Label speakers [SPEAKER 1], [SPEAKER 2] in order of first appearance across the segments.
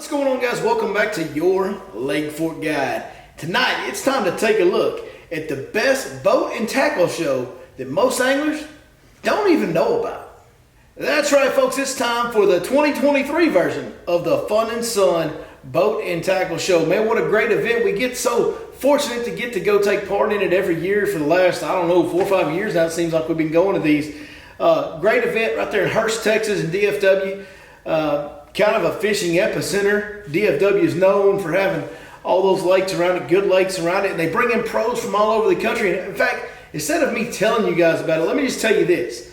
[SPEAKER 1] What's going on, guys? Welcome back to your Lake Fork Guide. Tonight, it's time to take a look at the best boat and tackle show that most anglers don't even know about. That's right, folks. It's time for the 2023 version of the Fun and Sun Boat and Tackle Show. Man, what a great event. We get so fortunate to go take part in it every year for the last, 4 or 5 years now. It seems like we've been going to these. Great event right there in Hurst, Texas, in DFW. Kind of a fishing epicenter. DFW is known for having all those lakes around it, good lakes around it, and they bring in pros from all over the country. And in fact, instead of me telling you guys about it, let me just tell you this.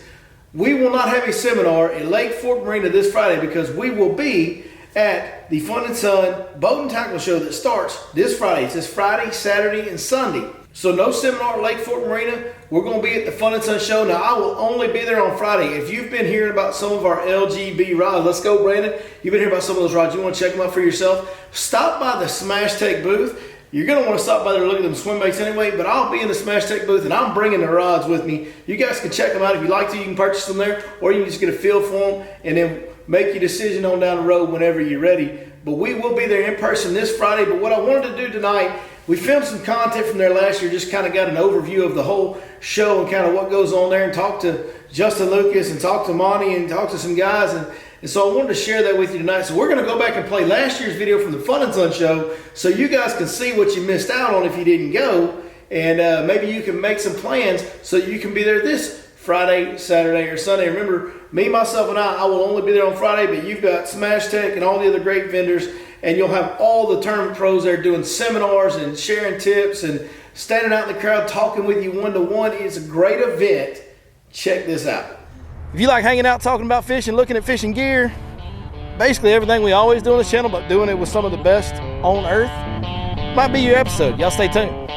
[SPEAKER 1] We will not have a seminar at Lake Fork Marina this Friday because we will be at the Fun and Sun Boat and Tackle Show that starts this Friday. It's this Friday, Saturday, and Sunday. So no seminar at Lake Fork Marina. We're going to be at the Fun and Sun Show. Now, I will only be there on Friday. If you've been hearing about some of our LGB rods, let's go, Brandon. You've been hearing about some of those rods. You want to check them out for yourself? Stop by the Smash Tech booth. You're going to want to stop by there and look at them swim baits anyway, but I'll be in the Smash Tech booth, and I'm bringing the rods with me. You guys can check them out. If you like to, you can purchase them there, or you can just get a feel for them and then make your decision on down the road whenever you're ready. But we will be there in person this Friday. But what I wanted to do tonight, we filmed some content from there last year, just kind of got an overview of the whole show and kind of what goes on there, and talked to Justin Lucas and talked to Monty and talked to some guys. And so I wanted to share that with you tonight. So we're going to go back and play last year's video from the Fun and Sun show so you guys can see what you missed out on if you didn't go. And maybe you can make some plans so you can be there this Friday, Saturday, or Sunday. Remember, me, myself, and I will only be there on Friday, but you've got Smash Tech and all the other great vendors, and you'll have all the tournament pros there doing seminars and sharing tips and standing out in the crowd talking with you one-to-one. It's a great event. Check this out. If you like hanging out, talking about fishing, looking at fishing gear, basically everything we always do on this channel, but doing it with some of the best on earth, might be your episode. Y'all stay tuned.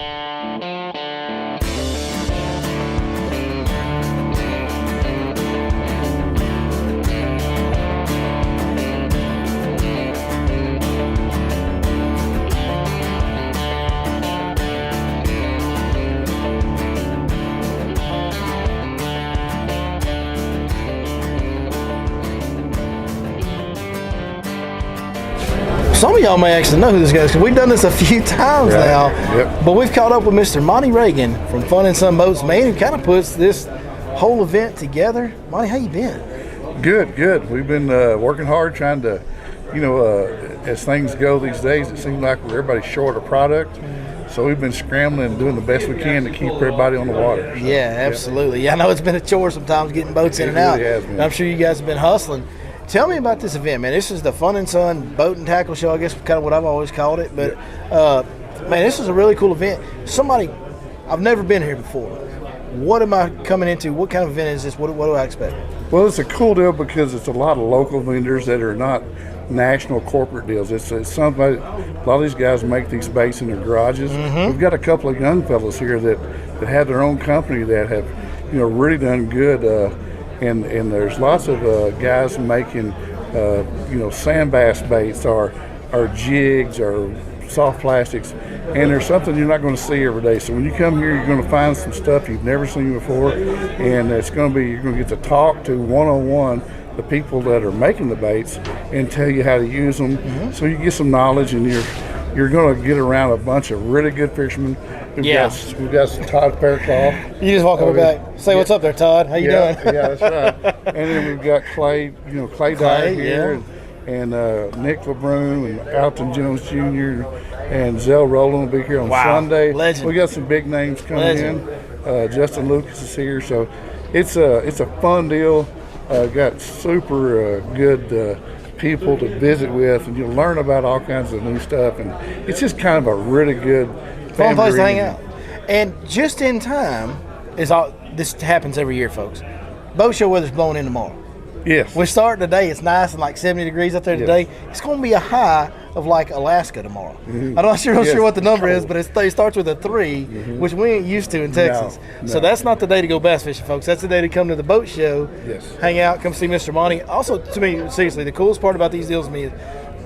[SPEAKER 1] Some of y'all may actually know who this guy is because we've done this a few times now. Yep. But we've caught up with Mr. Monty Reagan from Fun and Sun Boats, man, who kind of puts this whole event together. Monty, how you been?
[SPEAKER 2] Good. We've been working hard trying to, as things go these days, it seems like everybody's short of product. So we've been scrambling and doing the best we can to keep everybody on the water. So,
[SPEAKER 1] yeah, absolutely. Yeah, I know it's been a chore sometimes getting boats in and out.
[SPEAKER 2] Really has been.
[SPEAKER 1] I'm sure you guys have been hustling. Tell me about this event, man. This is the Fun and Sun Boat and Tackle Show, I guess, kind of what I've always called it. But, man, this is a really cool event. I've never been here before. What am I coming into? What kind of event is this? What do I expect?
[SPEAKER 2] Well, it's a cool deal because it's a lot of local vendors that are not national corporate deals. It's somebody. A lot of these guys make these baits in their garages. Mm-hmm. We've got a couple of young fellas here that have their own company that have, really done good. And there's lots of guys making, sand bass baits or jigs or soft plastics, and there's something you're not going to see every day. So when you come here, you're going to find some stuff you've never seen before, and you're going to get to talk to one-on-one the people that are making the baits and tell you how to use them. Mm-hmm. So you get some knowledge, and you're going to get around a bunch of really good fishermen. We've got Todd Fairclough.
[SPEAKER 1] You just walk over back. Say what's up there, Todd. How you doing?
[SPEAKER 2] Yeah, that's right. And then we've got Clay Dyer here, and Nick LeBrun and Alton Jones Jr. and Zell Rowland will be here on Sunday.
[SPEAKER 1] Legend.
[SPEAKER 2] We got some big names coming in. Justin Lucas is here, so it's a fun deal. Got super good people to visit with, and you'll learn about all kinds of new stuff, and it's just kind of a really good
[SPEAKER 1] fun place to hang out. And just in time this happens every year, folks. Boat show weather's blowing in tomorrow.
[SPEAKER 2] Yes.
[SPEAKER 1] We're starting today. It's nice and like 70 degrees out there today. It's going to be a high of like Alaska tomorrow. Mm-hmm. I'm not sure what the number is, but it starts with a 3, which we ain't used to in Texas. No. So that's not the day to go bass fishing, folks. That's the day to come to the boat show, hang out, come see Mr. Monty. Also, to me, seriously, the coolest part about these deals to me is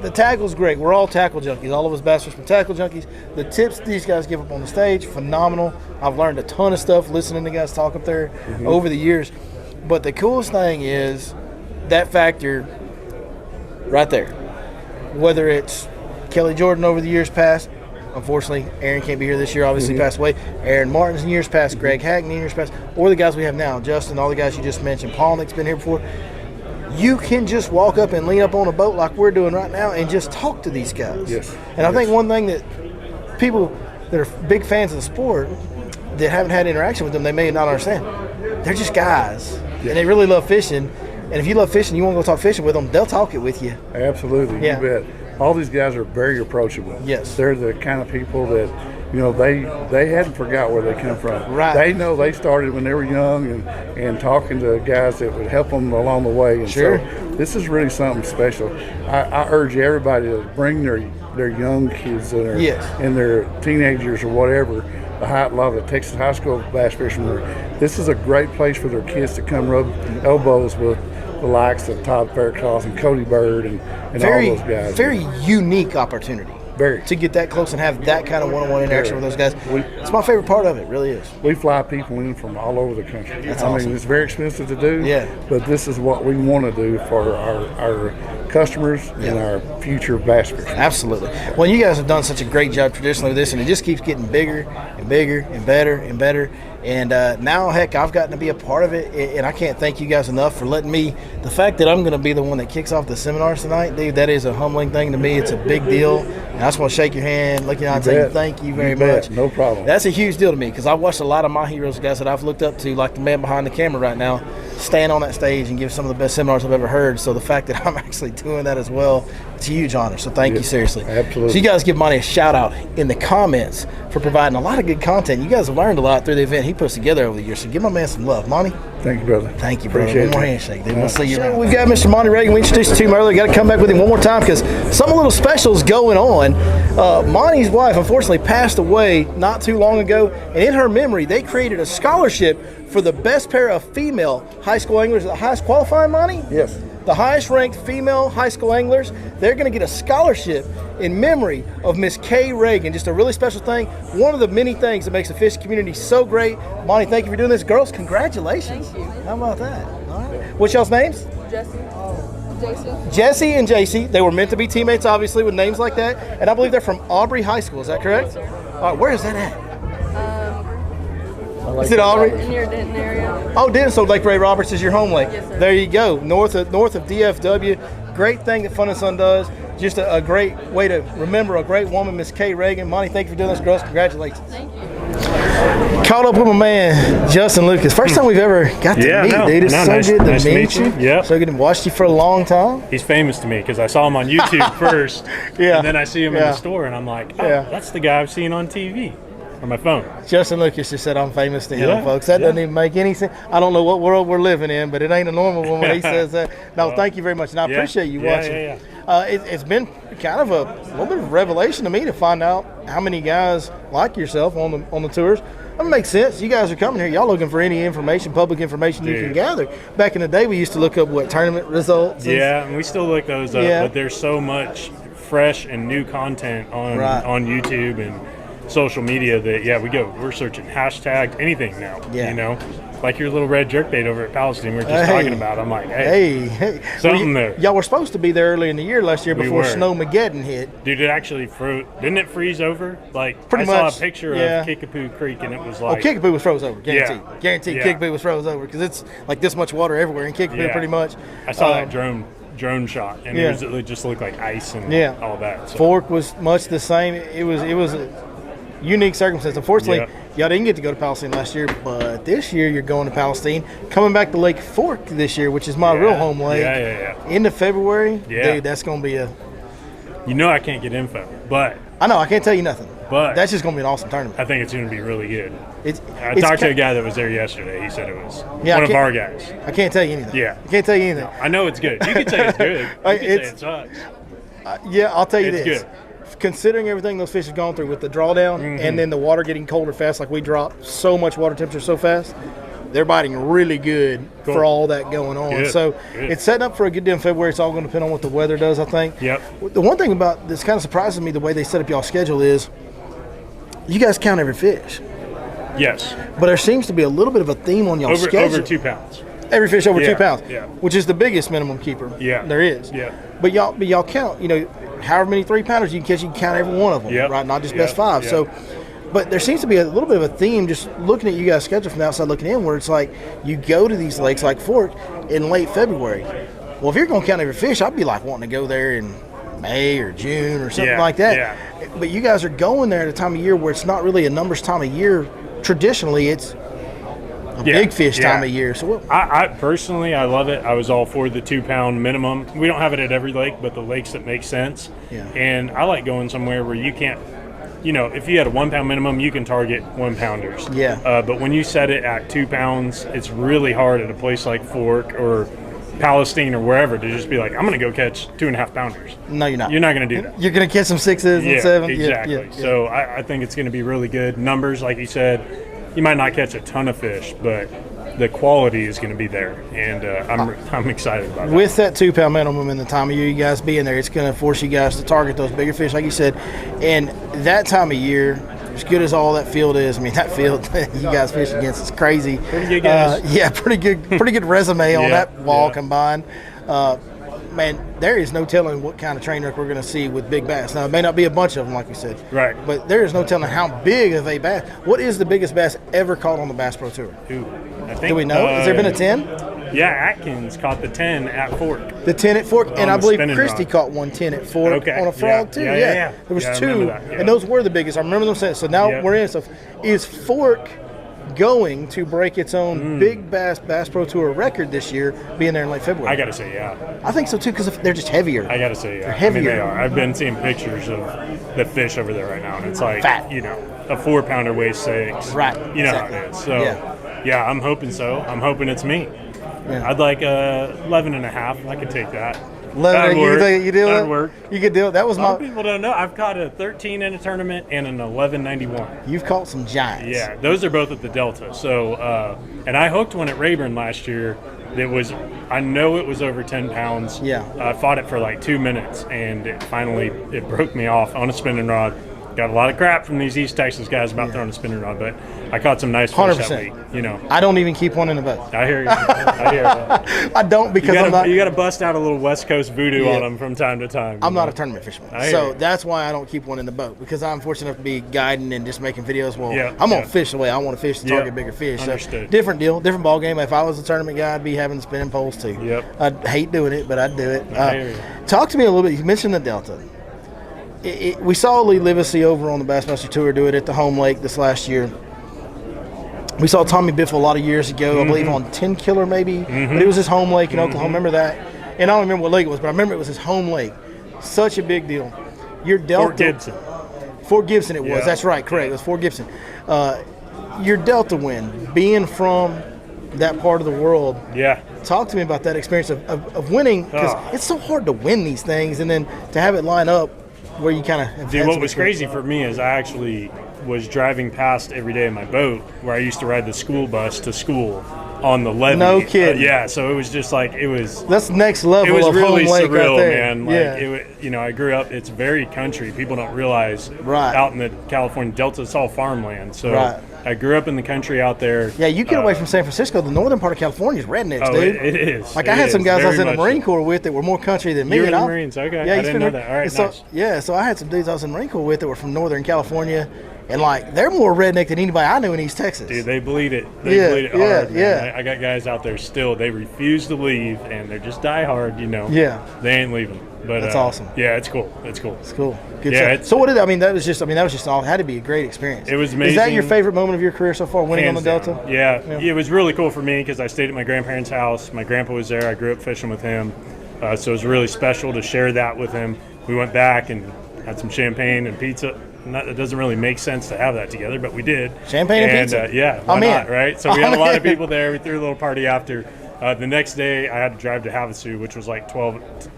[SPEAKER 1] the tackle's great. We're all tackle junkies. All of us bass fishermen tackle junkies. The tips these guys give up on the stage, phenomenal. I've learned a ton of stuff listening to guys talk up there over the years. But the coolest thing is that factor right there. whether it's Kelly Jordan over the years past. Unfortunately, Aaron can't be here this year, obviously passed away. Aaron Martin's in years past, Greg Hackney in years past, or the guys we have now, Justin, all the guys you just mentioned, Paul Nick's been here before. You can just walk up and lean up on a boat like we're doing right now and just talk to these guys.
[SPEAKER 2] Yes.
[SPEAKER 1] And I think one thing that people that are big fans of the sport that haven't had interaction with them, they may not understand. They're just guys, and they really love fishing. And if you love fishing, you want to go talk fishing with them, they'll talk it with you.
[SPEAKER 2] Absolutely,
[SPEAKER 1] Yeah.
[SPEAKER 2] you bet. All these guys are very approachable.
[SPEAKER 1] Yes.
[SPEAKER 2] They're the kind of people that, they hadn't forgot where they come from.
[SPEAKER 1] Right.
[SPEAKER 2] They know they started when they were young and talking to guys that would help them along the way. And
[SPEAKER 1] Sure.
[SPEAKER 2] so this is really something special. I urge everybody to bring their young kids that are in their teenagers or whatever. A lot of the Texas high school bass fishermen. This is a great place for their kids to come rub elbows with the likes of Todd Faircloth and Cody Bird and all those guys.
[SPEAKER 1] Very unique opportunity.
[SPEAKER 2] Very.
[SPEAKER 1] To get that close and have that kind of one-on-one interaction with those guys. It's my favorite part of it, really is.
[SPEAKER 2] We fly people in from all over the country.
[SPEAKER 1] That's
[SPEAKER 2] I
[SPEAKER 1] awesome.
[SPEAKER 2] mean, it's very expensive to do,
[SPEAKER 1] Yeah.
[SPEAKER 2] but this is what we want to do for our customers and our future bass fishers.
[SPEAKER 1] Absolutely. Well, you guys have done such a great job traditionally with this, and it just keeps getting bigger and bigger and better and better. And now, heck, I've gotten to be a part of it, and I can't thank you guys enough for letting me. The fact that I'm going to be the one that kicks off the seminars tonight, dude, that is a humbling thing to me. It's a big deal. And I just want to shake your hand, look you and say thank you very much.
[SPEAKER 2] No problem.
[SPEAKER 1] That's a huge deal to me because I've watched a lot of my heroes, guys that I've looked up to, like the man behind the camera right now, stand on that stage and give some of the best seminars I've ever heard. So the fact that I'm actually doing that as well, it's a huge honor. So thank you, seriously.
[SPEAKER 2] Absolutely.
[SPEAKER 1] So you guys give Monty a shout out in the comments for providing a lot of good content. You guys have learned a lot through the event he puts together over the years. So give my man some love, Monty.
[SPEAKER 2] Thank you, brother.
[SPEAKER 1] Thank you, brother.
[SPEAKER 2] Appreciate
[SPEAKER 1] One more
[SPEAKER 2] it.
[SPEAKER 1] handshake, dude. We'll see you around. We've got Mr. Monty Reagan. We introduced you to him earlier. Got to come back with him one more time because something a little special is going on. Monty's wife, unfortunately, passed away not too long ago, and in her memory, they created a scholarship for the best pair of female high school anglers. The highest qualifying, Monty?
[SPEAKER 2] Yes.
[SPEAKER 1] The highest ranked female high school anglers, they're going to get a scholarship in memory of Miss Kay Reagan. Just a really special thing. One of the many things that makes the fishing community so great. Monty, thank you for doing this. Girls, congratulations.
[SPEAKER 3] Thank you.
[SPEAKER 1] How about that? All right. What's y'all's names?
[SPEAKER 3] Jesse. Jason.
[SPEAKER 1] Jesse and JC. They were meant to be teammates, obviously, with names like that. And I believe they're from Aubrey High School. Is that correct?
[SPEAKER 3] Yes, sir.
[SPEAKER 1] All right, where is that at?
[SPEAKER 2] Like
[SPEAKER 1] Is it Aubrey?
[SPEAKER 3] Near Denton area.
[SPEAKER 1] Oh, Denton, so Lake Ray Roberts is your home lake.
[SPEAKER 3] Yes, sir.
[SPEAKER 1] There you go, north of DFW. Great thing that Fun and Sun does. Just a great way to remember a great woman, Miss Kay Reagan. Monty, thank you for doing this, girls. Congratulations.
[SPEAKER 3] Thank you.
[SPEAKER 1] Caught up with my man, Justin Lucas. First time we've ever got to meet, dude. It's so good to meet you.
[SPEAKER 4] Yeah.
[SPEAKER 1] So good to watch you for a long time.
[SPEAKER 4] He's famous to me because I saw him on YouTube first,
[SPEAKER 1] Yeah.
[SPEAKER 4] and then I see him in the store, and I'm like, oh,
[SPEAKER 1] Yeah.
[SPEAKER 4] that's the guy I've seen on TV on my phone.
[SPEAKER 1] Justin Lucas just said I'm famous to him,
[SPEAKER 4] Yeah,
[SPEAKER 1] folks. That
[SPEAKER 4] yeah.
[SPEAKER 1] doesn't even make any sense. I don't know what world we're living in, but it ain't a normal one when he says that. No, thank you very much, and I
[SPEAKER 4] Yeah.
[SPEAKER 1] appreciate you
[SPEAKER 4] Yeah,
[SPEAKER 1] watching.
[SPEAKER 4] yeah,
[SPEAKER 1] It's been kind of a little bit of a revelation to me to find out how many guys like yourself on the tours. That makes sense. You guys are coming here. Y'all looking for any information, public information you can
[SPEAKER 4] Dude.
[SPEAKER 1] gather. Back in the day, we used to look up tournament results. and-
[SPEAKER 4] Yeah, and we still look those up,
[SPEAKER 1] Yeah.
[SPEAKER 4] but there's so much fresh and new content on
[SPEAKER 1] Right.
[SPEAKER 4] on YouTube and social media that we're searching hashtags, anything now.
[SPEAKER 1] Yeah.
[SPEAKER 4] You know, like your little red jerkbait over at Palestine we we're just
[SPEAKER 1] Hey.
[SPEAKER 4] talking about. I'm like, hey,
[SPEAKER 1] Well,
[SPEAKER 4] something there.
[SPEAKER 1] Y'all were supposed to be there early in the year last year
[SPEAKER 4] We
[SPEAKER 1] before
[SPEAKER 4] were.
[SPEAKER 1] Snowmageddon hit.
[SPEAKER 4] Dude, it actually froze. Didn't it freeze over? Like,
[SPEAKER 1] Pretty
[SPEAKER 4] I saw
[SPEAKER 1] much,
[SPEAKER 4] a picture
[SPEAKER 1] yeah.
[SPEAKER 4] of Kickapoo Creek, and it was
[SPEAKER 1] Oh,
[SPEAKER 4] like,
[SPEAKER 1] Kickapoo was froze over, guaranteed.
[SPEAKER 4] Yeah.
[SPEAKER 1] Guaranteed
[SPEAKER 4] Yeah.
[SPEAKER 1] Kickapoo was froze over because it's like this much water everywhere in Kickapoo
[SPEAKER 4] Yeah.
[SPEAKER 1] pretty much.
[SPEAKER 4] I saw
[SPEAKER 1] Um,
[SPEAKER 4] that drone shot, and
[SPEAKER 1] yeah.
[SPEAKER 4] it just looked like ice and
[SPEAKER 1] Yeah.
[SPEAKER 4] all that. So.
[SPEAKER 1] Fork was much the same. It was a unique circumstance. Unfortunately,
[SPEAKER 4] Yep.
[SPEAKER 1] y'all didn't get to go to Palestine last year, but this year you're going to Palestine. Coming back to Lake Fork this year, which is my
[SPEAKER 4] Yeah.
[SPEAKER 1] real home lake.
[SPEAKER 4] Yeah.
[SPEAKER 1] End of February,
[SPEAKER 4] Yeah.
[SPEAKER 1] dude, that's going to be a.
[SPEAKER 4] You know I can't get info, but
[SPEAKER 1] I know I can't tell you nothing,
[SPEAKER 4] But-
[SPEAKER 1] that's just going to be an awesome tournament.
[SPEAKER 4] I think it's going to be really good.
[SPEAKER 1] It's,
[SPEAKER 4] I
[SPEAKER 1] it's
[SPEAKER 4] talked to
[SPEAKER 1] ki-
[SPEAKER 4] a guy that was there yesterday. He said it was
[SPEAKER 1] Yeah, I
[SPEAKER 4] one of
[SPEAKER 1] can't-
[SPEAKER 4] our guys.
[SPEAKER 1] I can't tell you anything.
[SPEAKER 4] Yeah.
[SPEAKER 1] I can't tell you anything.
[SPEAKER 4] I know it's good. You can say it's good. You can say
[SPEAKER 1] It's-
[SPEAKER 4] it sucks.
[SPEAKER 1] Yeah, I'll tell you
[SPEAKER 4] It's
[SPEAKER 1] this.
[SPEAKER 4] good.
[SPEAKER 1] Considering everything those fish have gone through with the drawdown and then the water getting colder fast, like we dropped so much water temperature so fast, they're biting really good
[SPEAKER 4] Cool.
[SPEAKER 1] for all that going on.
[SPEAKER 4] Good,
[SPEAKER 1] So
[SPEAKER 4] good.
[SPEAKER 1] it's setting up for a good day in February. It's all going to depend on what the weather does, I think.
[SPEAKER 4] Yep.
[SPEAKER 1] The one thing about this kind of surprises me the way they set up y'all's schedule is you guys count every fish,
[SPEAKER 4] Yes.
[SPEAKER 1] but there seems to be a little bit of a theme on y'all's schedule.
[SPEAKER 4] Over 2 pounds.
[SPEAKER 1] Every fish over
[SPEAKER 4] Yeah,
[SPEAKER 1] 2 pounds,
[SPEAKER 4] yeah.
[SPEAKER 1] which is the biggest minimum keeper
[SPEAKER 4] Yeah.
[SPEAKER 1] there is.
[SPEAKER 4] Yeah.
[SPEAKER 1] But y'all count, however many 3-pounders you can catch, you can count every one of them,
[SPEAKER 4] Yep.
[SPEAKER 1] right? Not just
[SPEAKER 4] Yep.
[SPEAKER 1] best 5.
[SPEAKER 4] Yep.
[SPEAKER 1] So, but there seems to be a little bit of a theme just looking at you guys' schedule from the outside looking in, where it's like you go to these lakes like Fork in late February. Well, if you're going to count every fish, I'd be like wanting to go there in May or June or something
[SPEAKER 4] Yeah,
[SPEAKER 1] like that.
[SPEAKER 4] yeah.
[SPEAKER 1] But you guys are going there at a time of year where it's not really a numbers time of year. Traditionally, it's a big fish time of year. So what?
[SPEAKER 4] I personally, I love it. I was all for the 2-pound minimum. We don't have it at every lake, but the lakes that make sense.
[SPEAKER 1] Yeah.
[SPEAKER 4] And I like going somewhere where you can't, if you had a 1-pound minimum, you can target 1-pounders.
[SPEAKER 1] Yeah.
[SPEAKER 4] But when you set it at 2 pounds, it's really hard at a place like Fork or Palestine or wherever to just be like, I'm going to go catch 2.5-pounders.
[SPEAKER 1] No, you're not.
[SPEAKER 4] You're not going to do that.
[SPEAKER 1] You're going to catch some 6s and 7s.
[SPEAKER 4] Exactly.
[SPEAKER 1] Yeah.
[SPEAKER 4] So I think it's going to be really good. Numbers, like you said, you might not catch a ton of fish, but the quality is going to be there, and I'm excited about it.
[SPEAKER 1] With that 2-pound minimum in the time of year you guys being there, it's going to force you guys to target those bigger fish, like you said. And that time of year, as good as all that field is, I mean, that field you guys fish against is crazy.
[SPEAKER 4] Pretty good guys.
[SPEAKER 1] Pretty good resume on that wall combined. Man, there is no telling what kind of train wreck we're going to see with big bass. Now, it may not be a bunch of them, like you said.
[SPEAKER 4] Right.
[SPEAKER 1] But there is no telling how big of a bass. What is the biggest bass ever caught on the Bass Pro Tour?
[SPEAKER 4] I think,
[SPEAKER 1] Do we know? Has there been a 10?
[SPEAKER 4] Yeah, Atkins caught the 10 at Fork.
[SPEAKER 1] The 10 at Fork, and
[SPEAKER 4] On
[SPEAKER 1] I
[SPEAKER 4] the
[SPEAKER 1] believe
[SPEAKER 4] spinning
[SPEAKER 1] Christy
[SPEAKER 4] rod.
[SPEAKER 1] caught 110 at Fork on a frog too.
[SPEAKER 4] Yeah.
[SPEAKER 1] There was
[SPEAKER 4] Yeah, I
[SPEAKER 1] 2,
[SPEAKER 4] remember that, yeah.
[SPEAKER 1] and those were the biggest. I remember them saying. So now
[SPEAKER 4] Yep.
[SPEAKER 1] we're in. So is Fork going to break its own big Bass Pro Tour record this year, being there in late February?
[SPEAKER 4] I got to say, yeah.
[SPEAKER 1] I think so too, because they're just heavier.
[SPEAKER 4] I got to say, yeah.
[SPEAKER 1] They're
[SPEAKER 4] I mean, they
[SPEAKER 1] heavier.
[SPEAKER 4] are. I've been seeing pictures of the fish over there right now, and it's like,
[SPEAKER 1] Fat.
[SPEAKER 4] a 4-pounder weighs 6.
[SPEAKER 1] Right,
[SPEAKER 4] You know
[SPEAKER 1] exactly.
[SPEAKER 4] how it is. So,
[SPEAKER 1] Yeah.
[SPEAKER 4] I'm hoping so. I'm hoping it's me.
[SPEAKER 1] Yeah.
[SPEAKER 4] I'd like 11.5. I could take that.
[SPEAKER 1] 11, you deal
[SPEAKER 4] That'd
[SPEAKER 1] with
[SPEAKER 4] work.
[SPEAKER 1] You could deal. That was
[SPEAKER 4] A lot of
[SPEAKER 1] my.
[SPEAKER 4] people don't know. I've caught a 13 in a tournament and an 11.91.
[SPEAKER 1] You've caught some giants.
[SPEAKER 4] Yeah, those are both at the Delta. So, and I hooked one at Rayburn last year. I know it was over 10 pounds.
[SPEAKER 1] Yeah.
[SPEAKER 4] I fought it for like 2 minutes, and it broke me off on a spinning rod. Got a lot of crap from these East Texas guys about throwing a spinning rod, but I caught some nice fish that
[SPEAKER 1] 100%.
[SPEAKER 4] week.
[SPEAKER 1] I don't even keep one in the boat.
[SPEAKER 4] I hear you. I hear you.
[SPEAKER 1] I don't because I'm not.
[SPEAKER 4] You got to bust out a little West Coast voodoo
[SPEAKER 1] Yeah.
[SPEAKER 4] on them from time to time.
[SPEAKER 1] I'm not a tournament fisherman,
[SPEAKER 4] I hear
[SPEAKER 1] so
[SPEAKER 4] you.
[SPEAKER 1] that's why I don't keep one in the boat, because I'm fortunate enough to be guiding and just making videos. Well,
[SPEAKER 4] Yeah,
[SPEAKER 1] I'm gonna
[SPEAKER 4] yeah.
[SPEAKER 1] fish the way I want to fish to target
[SPEAKER 4] Yep.
[SPEAKER 1] bigger fish. So
[SPEAKER 4] Understood.
[SPEAKER 1] different deal, different ball game. If I was a tournament guy, I'd be having the spinning poles too.
[SPEAKER 4] Yep.
[SPEAKER 1] I'd hate doing it, but I'd do it.
[SPEAKER 4] I hear you.
[SPEAKER 1] Talk to me a little bit. You mentioned the Delta. We saw Lee Livesey over on the Bassmaster Tour do it at the home lake this last year. We saw Tommy Biffle a lot of years ago, I believe on 10 Killer maybe, but it was his home lake in Oklahoma. Remember that? And I don't remember what lake it was, but I remember it was his home lake. Such a big deal. Your Delta,
[SPEAKER 4] Fort Gibson.
[SPEAKER 1] Fort Gibson it was.
[SPEAKER 4] Yeah.
[SPEAKER 1] That's right, correct. It was Fort Gibson. Your Delta win, being from that part of the world,
[SPEAKER 4] Yeah.
[SPEAKER 1] talk to me about that experience of winning, because
[SPEAKER 4] Oh.
[SPEAKER 1] it's so hard to win these things and then to have it line up where you kind of have
[SPEAKER 4] Dude,
[SPEAKER 1] had
[SPEAKER 4] what
[SPEAKER 1] some
[SPEAKER 4] was
[SPEAKER 1] experience.
[SPEAKER 4] crazy for me is I actually was driving past every day in my boat where I used to ride the school bus to school on the levee.
[SPEAKER 1] No kidding.
[SPEAKER 4] Yeah, so it was just like
[SPEAKER 1] That's next level
[SPEAKER 4] it was
[SPEAKER 1] of
[SPEAKER 4] really
[SPEAKER 1] home lake
[SPEAKER 4] surreal,
[SPEAKER 1] right there.
[SPEAKER 4] man. Like
[SPEAKER 1] yeah.
[SPEAKER 4] I grew up. It's very country. People don't realize
[SPEAKER 1] Right.
[SPEAKER 4] out in the California Delta, it's all farmland. So
[SPEAKER 1] Right.
[SPEAKER 4] I grew up in the country out there.
[SPEAKER 1] Yeah, you get away from San Francisco, the northern part of California is rednecks,
[SPEAKER 4] Oh,
[SPEAKER 1] dude.
[SPEAKER 4] it is.
[SPEAKER 1] Like
[SPEAKER 4] It
[SPEAKER 1] I had some
[SPEAKER 4] is,
[SPEAKER 1] guys I was
[SPEAKER 4] very
[SPEAKER 1] in the
[SPEAKER 4] much
[SPEAKER 1] Marine
[SPEAKER 4] so.
[SPEAKER 1] Corps with that were more country than me.
[SPEAKER 4] You were in
[SPEAKER 1] and
[SPEAKER 4] the
[SPEAKER 1] I-
[SPEAKER 4] Marines, okay.
[SPEAKER 1] Yeah,
[SPEAKER 4] I
[SPEAKER 1] you
[SPEAKER 4] didn't know that. All right,
[SPEAKER 1] and so,
[SPEAKER 4] nice.
[SPEAKER 1] Yeah, so I had some dudes I was in the Marine Corps with that were from Northern California, and like they're more redneck than anybody I knew in East Texas.
[SPEAKER 4] Dude, they bleed it.
[SPEAKER 1] Yeah,
[SPEAKER 4] They bleed it
[SPEAKER 1] yeah,
[SPEAKER 4] hard, man.
[SPEAKER 1] yeah.
[SPEAKER 4] I got guys out there still. They refuse to leave, and they're just die hard,
[SPEAKER 1] Yeah.
[SPEAKER 4] They ain't leaving. But
[SPEAKER 1] That's awesome.
[SPEAKER 4] Yeah, it's cool. It's cool.
[SPEAKER 1] It's cool. Good
[SPEAKER 4] Yeah,
[SPEAKER 1] stuff.
[SPEAKER 4] it's-
[SPEAKER 1] So what did I mean? That was just all. Had to be a great experience.
[SPEAKER 4] It was
[SPEAKER 1] Is that your
[SPEAKER 4] amazing.
[SPEAKER 1] favorite moment of your career so far? Winning
[SPEAKER 4] Hands
[SPEAKER 1] on the
[SPEAKER 4] down.
[SPEAKER 1] Delta.
[SPEAKER 4] Yeah.
[SPEAKER 1] Yeah.
[SPEAKER 4] It was really cool for me because I stayed at my grandparents' house. My grandpa was there. I grew up fishing with him, so it was really special to share that with him. We went back and had some champagne and pizza. It doesn't really make sense to have that together, but we did.
[SPEAKER 1] Champagne and pizza?
[SPEAKER 4] Yeah, why
[SPEAKER 1] I'm in.
[SPEAKER 4] not, right? So we had
[SPEAKER 1] I'm
[SPEAKER 4] a lot of
[SPEAKER 1] in.
[SPEAKER 4] people there. We threw a little party after. The next day, I had to drive to Havasu, which was like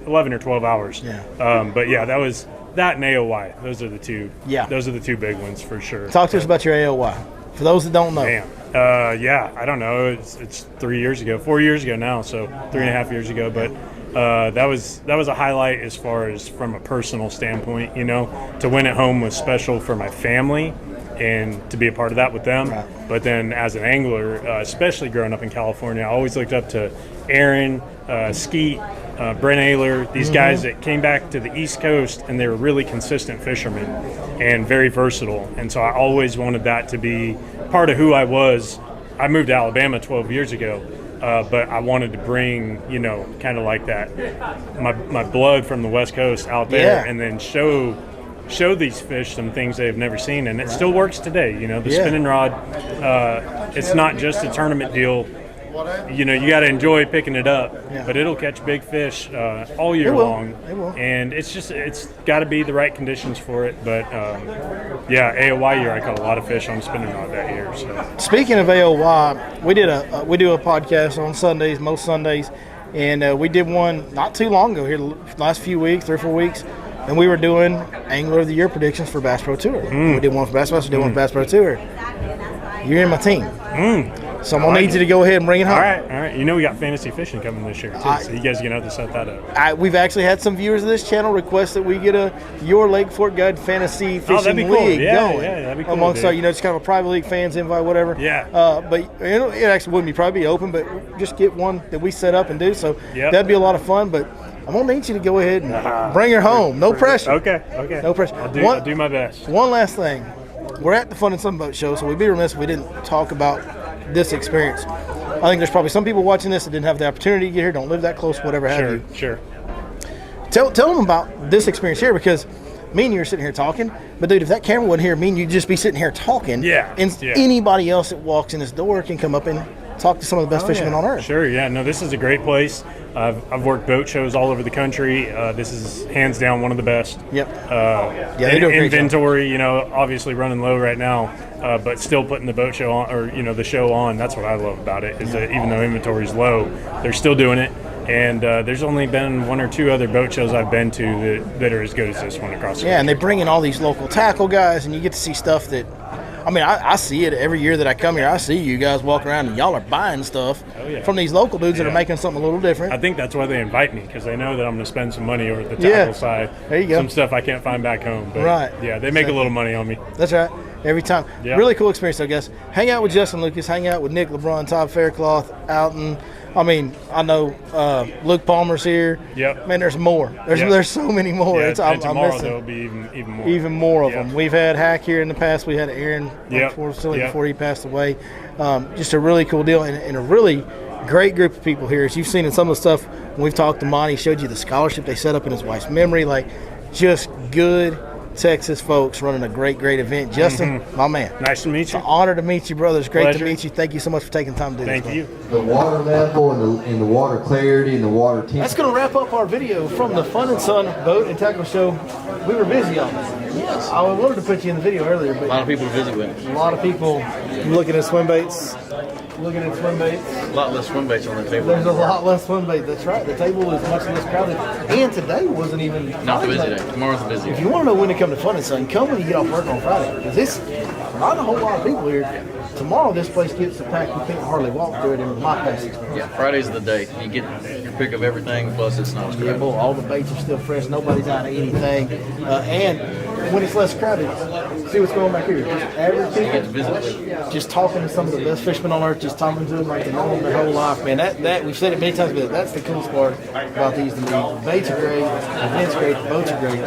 [SPEAKER 4] 11 or 12 hours.
[SPEAKER 1] Yeah.
[SPEAKER 4] But yeah, that was that and AOY. Those are the two.
[SPEAKER 1] Yeah.
[SPEAKER 4] Those are the two big ones for sure.
[SPEAKER 1] Talk to us about your AOY. For those that don't know.
[SPEAKER 4] Man, yeah, I don't know. It's 4 years ago now, so 3.5 years ago. But that was a highlight as far as from a personal standpoint. To win at home was special for my family and to be a part of that with them.
[SPEAKER 1] Right.
[SPEAKER 4] But then as an angler, especially growing up in California, I always looked up to Aaron, Skeet, Brent Ayler, these guys that came back to the East Coast, and they were really consistent fishermen and very versatile. And so I always wanted that to be part of who I was. I moved to Alabama 12 years ago, but I wanted to bring, kind of like that, my blood from the West Coast out there, and then show these fish some things they've never seen. And it still works today. The spinning rod, it's not just a tournament deal. You got to enjoy picking it up, but it'll catch big fish all year long.
[SPEAKER 1] It will.
[SPEAKER 4] And it's got to be the right conditions for it. But AOY year, I caught a lot of fish on spinning rod that year. So
[SPEAKER 5] speaking of AOY, we do a podcast on Sundays, most Sundays, and we did one not too long ago here, the last few weeks, 3 or 4 weeks, and we were doing Angler of the Year predictions for Bass Pro Tour. We did one for Bass Pro, we did one for Bass Pro Tour. You're in my team. So I'm going to need you to go ahead and bring it home.
[SPEAKER 4] All right. We got fantasy fishing coming this year, too, so you guys are going to have to set that up.
[SPEAKER 5] We've actually had some viewers of this channel request that we get Your Lake Fort Guide Fantasy Fishing
[SPEAKER 4] that'd be cool.
[SPEAKER 5] League going.
[SPEAKER 4] Yeah, that'd be cool.
[SPEAKER 5] Amongst our, it's kind of a private league, fans invite, whatever.
[SPEAKER 4] Yeah.
[SPEAKER 5] But it actually wouldn't probably be open, but just get one that we set up and do. So that'd be a lot of fun, but I'm going to need you to go ahead and bring her home. No pressure.
[SPEAKER 4] Okay.
[SPEAKER 5] No pressure.
[SPEAKER 4] I'll do my best.
[SPEAKER 5] One last thing. We're at the Fun and Sunboat show, so we'd be remiss if we didn't talk about this experience. I think there's probably some people watching this that didn't have the opportunity to get here, don't live that close, whatever have you.
[SPEAKER 4] Sure.
[SPEAKER 5] Tell them about this experience here, because me and you are sitting here talking, but dude, if that camera wasn't here, me and you'd just be sitting here talking. Anybody else that walks in this door can come up and talk to some of the best fishermen on earth.
[SPEAKER 4] Sure, no, this is a great place. I've worked boat shows all over the country. This is hands down one of the best.
[SPEAKER 5] Yep. They do a great
[SPEAKER 4] inventory, obviously running low right now, but still putting the boat show on, or the show on. That's what I love about it, is that even though inventory's low, they're still doing it. And there's only been 1 or 2 other boat shows I've been to that are as good as this one across the country.
[SPEAKER 5] And they bring in all these local tackle guys, and you get to see stuff that, I see it every year that I come here. I see you guys walking around, and y'all are buying stuff from these local dudes that are making something a little different.
[SPEAKER 4] I think that's why they invite me, because they know that I'm going to spend some money over at the tackle side.
[SPEAKER 5] There you go.
[SPEAKER 4] Some stuff I can't find back home. But they make a little money on me.
[SPEAKER 5] That's right. Every time. Really cool experience, though, guys. Hang out with Justin Lucas. Hang out with Nick LeBron, Todd Faircloth, Alton. I know Luke Palmer's here.
[SPEAKER 4] Yep.
[SPEAKER 5] Man, there's more. There's so many more.
[SPEAKER 4] And tomorrow there'll be even more.
[SPEAKER 5] Even more of them. We've had Hack here in the past. We had Aaron before he passed away. Just a really cool deal, and a really great group of people here. As you've seen in some of the stuff when we've talked to Monty, showed you the scholarship they set up in his wife's memory. Just good Texas folks running a great event. Justin, my man.
[SPEAKER 4] Nice to meet you.
[SPEAKER 5] It's an honor to meet you, brother. It's great
[SPEAKER 4] Pleasure.
[SPEAKER 5] to meet you. Thank you so much for taking time to do this.
[SPEAKER 4] Thank you.
[SPEAKER 6] The water level and the water clarity and the water temperature.
[SPEAKER 5] That's going to wrap up our video from the Fun and Sun Boat and Tackle Show. We were busy on this. Yes. I wanted to put you in the video earlier, but
[SPEAKER 7] A lot of people are busy with it.
[SPEAKER 5] a lot of people looking at swim baits. A
[SPEAKER 7] lot less swim baits on the table.
[SPEAKER 5] There's a lot less swim bait. That's right. The table is much less crowded. And today wasn't even
[SPEAKER 7] Not the busy day. Tomorrow's the busy
[SPEAKER 5] If
[SPEAKER 7] day.
[SPEAKER 5] you want to know when to come to Fun and Sun, come when you get off work on Friday. Because it's not a whole lot of people here. Tomorrow this place gets so packed you can't hardly walk through it in my passage.
[SPEAKER 7] Yeah, Friday's the day. You get your pick of everything, plus it's not as
[SPEAKER 5] Yeah,
[SPEAKER 7] crowded.
[SPEAKER 5] boy, all the baits are still fresh. Nobody's out of anything. And when it's less crowded, see what's going on back here. Just average
[SPEAKER 7] You get to
[SPEAKER 5] people,
[SPEAKER 7] visit.
[SPEAKER 5] just talking to some of the best fishermen on earth, just talking to them like they've known them their whole life. Man, that we've said it many times, but that's the coolest part about these to me. The baits are great, the event's great, the boats are great,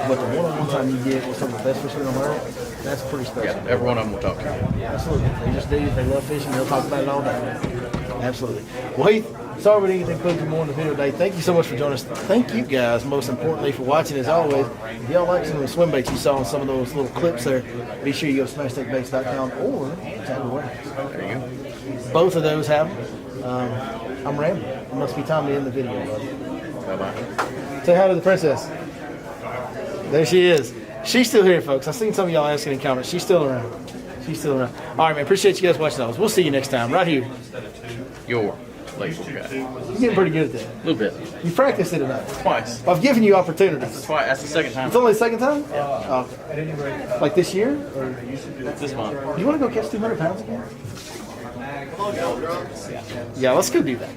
[SPEAKER 5] but the one-on-one time you get with some of the best fishermen on earth, that's pretty special.
[SPEAKER 7] Yeah, every one of them will talk to you.
[SPEAKER 5] Absolutely. They just do. They love fishing. They'll talk about it all day. Absolutely. Well, Heath, sorry we didn't get to include you more in the video today. Thank you so much for joining us. Thank you guys, most importantly, for watching as always. If y'all like some of the swim baits you saw in some of those little clips there, be sure you go to smashtakebaits.com or Table Warehouse.
[SPEAKER 7] There you go.
[SPEAKER 5] Both of those have them. I'm rambling. It must be time to end the video, buddy.
[SPEAKER 7] Bye-bye.
[SPEAKER 5] Say hi to the princess. There she is. She's still here, folks. I've seen some of y'all asking in comments. She's still around. She's still around. All right, man. Appreciate you guys watching those. We'll see you next time right here.
[SPEAKER 7] Your label guy.
[SPEAKER 5] You're getting pretty good at that.
[SPEAKER 7] A little bit.
[SPEAKER 5] You practiced it enough.
[SPEAKER 7] Twice.
[SPEAKER 5] I've given you opportunities.
[SPEAKER 7] Twice. That's the second time.
[SPEAKER 5] It's only the second time? Oh. Like this year? Or
[SPEAKER 7] This month.
[SPEAKER 5] you want to go catch 200 pounds again? Yeah, let's go do that.